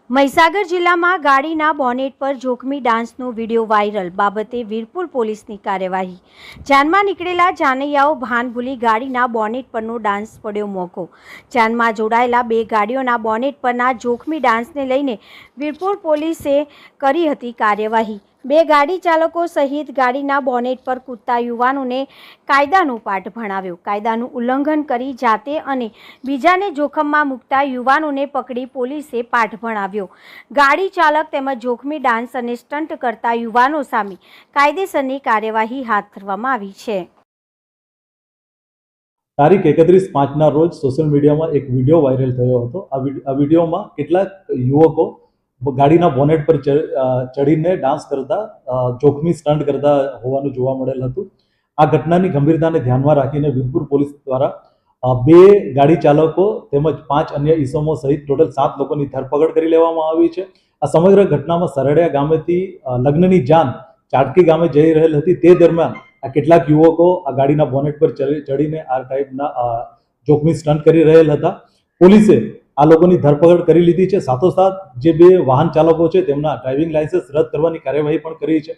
મહીસાગર જિલ્લામાં ગાડીના બોનેટ પર જોખમી ડાન્સનો વિડીયો વાયરલ બાબતે વીરપુર પોલીસની કાર્યવાહી। જાનમાં નીકળેલા જાનૈયાઓ ભાન ભૂલી ગાડીના બોનેટ પરનો ડાન્સ પડ્યો મોકો। જાનમાં જોડાયેલા બે ગાડીઓના બોનેટ પરના જોખમી ડાન્સને લઈને વીરપુર પોલીસે કરી હતી કાર્યવાહી। બે ગાડી ચાલકો સહિત ગાડીના બોનેટ પર કૂદતા યુવાનોને કાયદાનો પાઠ ભણાવ્યો। કાયદાનું ઉલ્લંઘન કરી જાતે અને બીજાને જોખમમાં મૂકતા યુવાનોને પકડી પોલીસે પાઠ ભણાવ્યો। ગાડી ચાલક તેમજ જોખમી ડાન્સ અને સ્ટન્ટ કરતા યુવાનો સામે કાયદેસરની કાર્યવાહી હાથ ધરવામાં આવી છે। તારીખ 31/5ના રોજ સોશિયલ મીડિયામાં એક વિડીયો વાયરલ થયો હતો। આ વિડીયોમાં કેટલાક યુવકો ગાડીના બોનેટ પર ચડીને ડાન્સ કરતા જોખમી સ્ટન્ટ કરતા હોવાનું જોવા મળેલ હતું। આ ઘટનાની ગંભીરતાને ધ્યાનમાં રાખીને વીરપુર પોલીસ દ્વારા બે ગાડી ચાલકો તેમજ 5 અન્ય ઈસમો સહિત ટોટલ 7 લોકોની ધરપકડ કરી લેવામાં આવી છે। આ સમગ્ર ઘટનામાં સરડિયા ગામેથી લગ્નની જાન ચાટકી ગામે જઈ રહેલ હતી। તે દરમિયાન આ કેટલાક યુવકો આ ગાડીના બોનેટ પર ચડીને આ ટાઈપના જોખમી સ્ટન્ટ કરી રહેલ હતા। પોલીસે આ લોકોની ધરપકડ કરી લીધી છે। સાથોસાથ જે બે વાહન ચાલકો છે તેમના ડ્રાઇવિંગ લાયસન્સ રદ કરવાની કાર્યવાહી પણ કરી છે।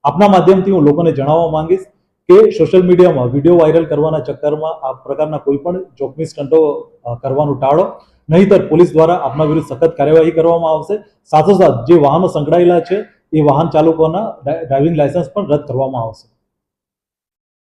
આપના માધ્યમથી હું લોકોને જણાવવા માંગીશ કે સોશિયલ મીડિયામાં વિડીયો વાયરલ કરવાના ચક્કરમાં આ પ્રકારના કોઈ પણ જોખમી સ્ટન્ટો કરવાનું ટાળો, નહીંતર પોલીસ દ્વારા આપના વિરુદ્ધ સખત કાર્યવાહી કરવામાં આવશે। સાથોસાથ જે વાહનો સંકળાયેલા છે એ વાહન ચાલકોના ડ્રાઇવિંગ લાયસન્સ પણ રદ કરવામાં આવશે।